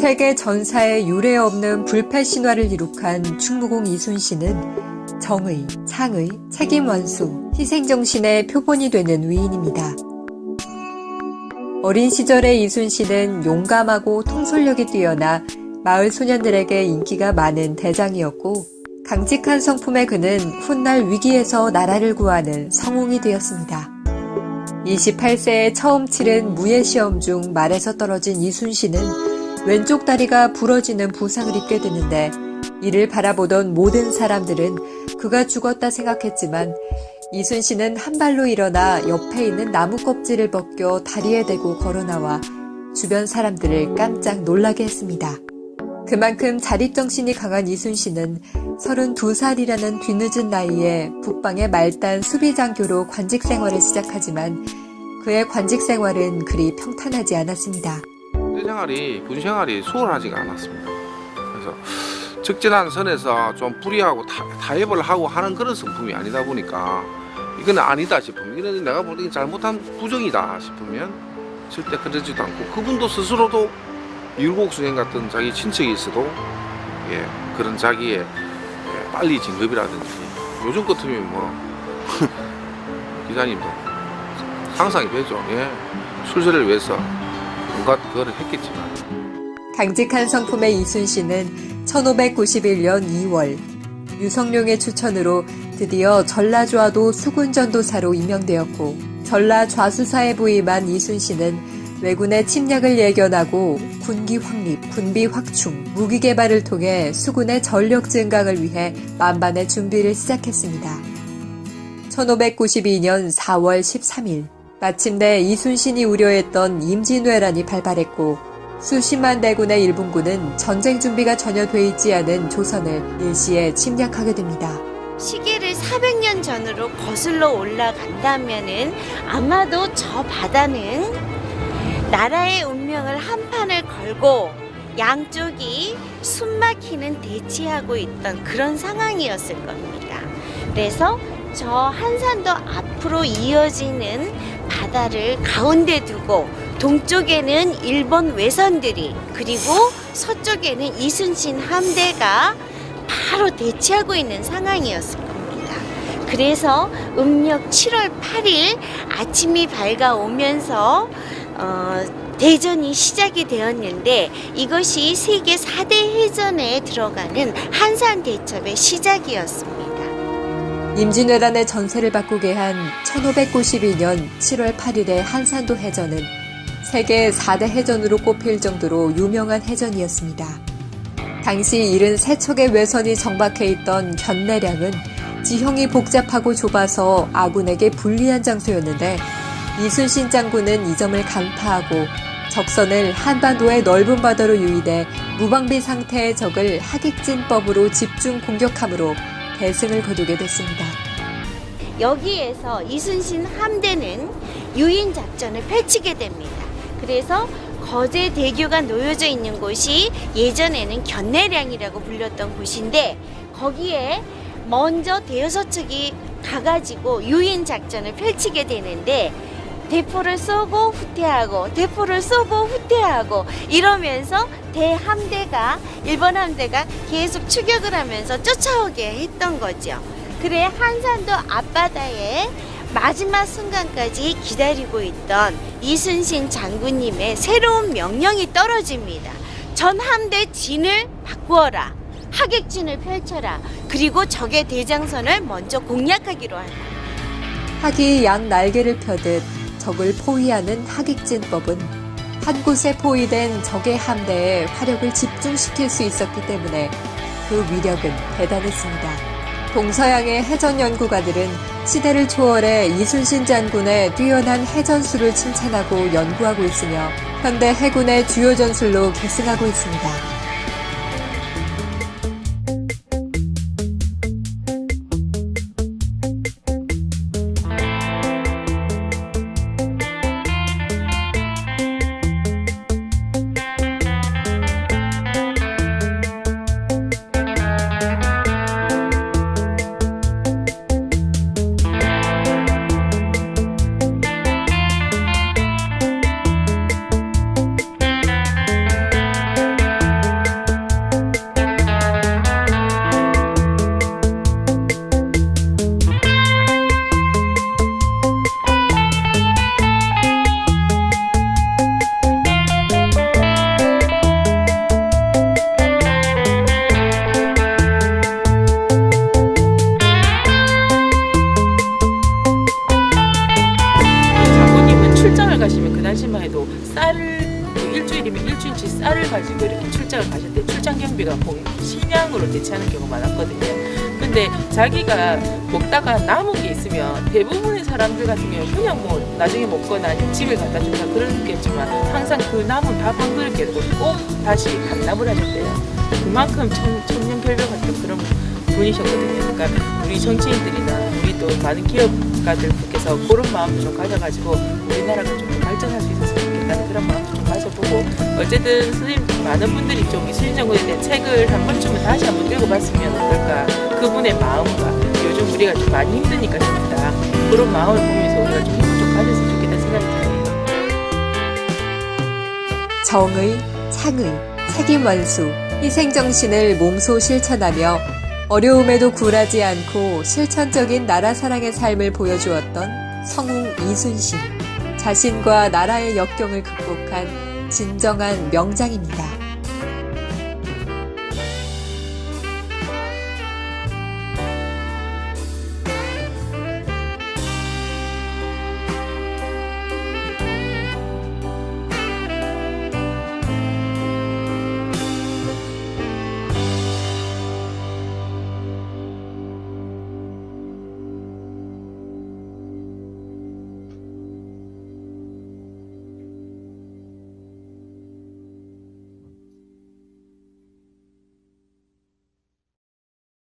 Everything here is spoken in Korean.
세계 전사에 유례 없는 불패 신화를 이룩한 충무공 이순신은 정의, 창의, 책임 완수, 희생정신의 표본이 되는 위인입니다. 어린 시절의 이순신은 용감하고 통솔력이 뛰어나 마을 소년들에게 인기가 많은 대장이었고 강직한 성품의 그는 훗날 위기에서 나라를 구하는 성웅이 되었습니다. 28세에 처음 치른 무예시험 중 말에서 떨어진 이순신은 왼쪽 다리가 부러지는 부상을 입게 되는데 이를 바라보던 모든 사람들은 그가 죽었다 생각했지만 이순신은 한 발로 일어나 옆에 있는 나무 껍질을 벗겨 다리에 대고 걸어나와 주변 사람들을 깜짝 놀라게 했습니다. 그만큼 자립정신이 강한 이순신은 32살이라는 뒤늦은 나이에 북방의 말단 수비장교로 관직 생활을 시작하지만 그의 관직 생활은 그리 평탄하지 않았습니다. 군 생활이 수월하지가 않았습니다. 그래서 적절한 선에서 좀 불이하고 타협을 하고 하는 그런 성품이 아니다 보니까 이건 아니다 싶으면 이건 내가 보기엔 잘못한 부정이다 싶으면 절대 그러지도 않고 그분도 스스로도 일곡수행 같은 자기 친척이 있어도 그런 자기의 빨리 진급이라든지 요즘 같으면 뭐 기자님도 상상이 되죠. 출세를 위해서 온갖 그거를 했겠지만 강직한 성품의 이순신은 1591년 2월 유성룡의 추천으로 드디어 전라좌도 수군전도사로 임명되었고 전라 좌수사에 부임한 이순신은 왜군의 침략을 예견하고 군기 확립, 군비 확충, 무기 개발을 통해 수군의 전력 증강을 위해 만반의 준비를 시작했습니다. 1592년 4월 13일 마침내 이순신이 우려했던 임진왜란이 발발했고 수십만 대군의 일본군은 전쟁 준비가 전혀 돼 있지 않은 조선을 일시에 침략하게 됩니다. 시계를 400년 전으로 거슬러 올라간다면은 아마도 저 바다는 나라의 운명을 한판을 걸고 양쪽이 숨막히는 대치하고 있던 그런 상황이었을 겁니다. 그래서 저 한산도 앞으로 이어지는 바다를 가운데 두고 동쪽에는 일본 외선들이 그리고 서쪽에는 이순신 함대가 바로 대치하고 있는 상황이었을 겁니다. 그래서 음력 7월 8일 아침이 밝아오면서 대전이 시작이 되었는데 이것이 세계 4대 해전에 들어가는 한산대첩의 시작이었습니다. 임진왜란의 전세를 바꾸게 한 1592년 7월 8일의 한산도 해전은 세계 4대 해전으로 꼽힐 정도로 유명한 해전이었습니다. 당시 73척의 외선이 정박해 있던 견내량은 지형이 복잡하고 좁아서 아군에게 불리한 장소였는데 이순신 장군은 이 점을 간파하고 적선을 한반도의 넓은 바다로 유인해 무방비 상태의 적을 하객진법으로 집중 공격함으로 대승을 거두게 됐습니다. 여기에서 이순신 함대는 유인 작전을 펼치게 됩니다. 그래서 거제 대교가 놓여져 있는 곳이 예전에는 견내량이라고 불렸던 곳인데 거기에 먼저 대여섯 척이 가가지고 유인 작전을 펼치게 되는데 대포를 쏘고 후퇴하고 대포를 쏘고 후퇴하고 이러면서 대함대가 일본 함대가 계속 추격을 하면서 쫓아오게 했던 거죠. 그래 한산도 앞바다에 마지막 순간까지 기다리고 있던 이순신 장군님의 새로운 명령이 떨어집니다. 전 함대 진을 바꾸어라. 하객진을 펼쳐라. 그리고 적의 대장선을 먼저 공략하기로 합니다. 학이 양 날개를 펴듯 적을 포위하는 하객진법은 한 곳에 포위된 적의 함대에 화력을 집중시킬 수 있었기 때문에 그 위력은 대단했습니다. 동서양의 해전 연구가들은 시대를 초월해 이순신 장군의 뛰어난 해전술을 칭찬하고 연구하고 있으며 현대 해군의 주요 전술로 계승하고 있습니다. 쌀을 가지고 이렇게 출장을 가실 때 출장 경비가 식량으로 대체하는 경우가 많았거든요. 근데 자기가 먹다가 남은 게 있으면 대부분의 사람들 같은 경우는 그냥 뭐 나중에 먹거나 아니면 집에 갖다 준다 그러겠지만 항상 그 남은 밥 한 그릇 깨고 꼭 다시 반납을 하셨대요. 그만큼 청년결벽 같은 그런 분이셨거든요. 그러니까 우리 정치인들이나 우리 또 많은 기업가들께서 그런 마음을 좀 가져가지고 우리나라가 좀 더 발전할 수 있었으면 좋겠다는 그런 마음도 좀 가져보고, 어쨌든 선생님 많은 분들이 좀 이순신 장군에 대한 책을 한 번쯤은 다시 한번 읽어봤으면 어떨까. 그분의 마음과 요즘 우리가 좀 많이 힘드니까 좋다, 그런 마음을 보면서 우리가 좀 힘을 좀 가졌으면 좋겠다는 생각이 드네요. 정의, 창의, 책임완수, 희생정신을 몸소 실천하며 어려움에도 굴하지 않고 실천적인 나라 사랑의 삶을 보여주었던 성웅 이순신. 자신과 나라의 역경을 극복한 진정한 명장입니다.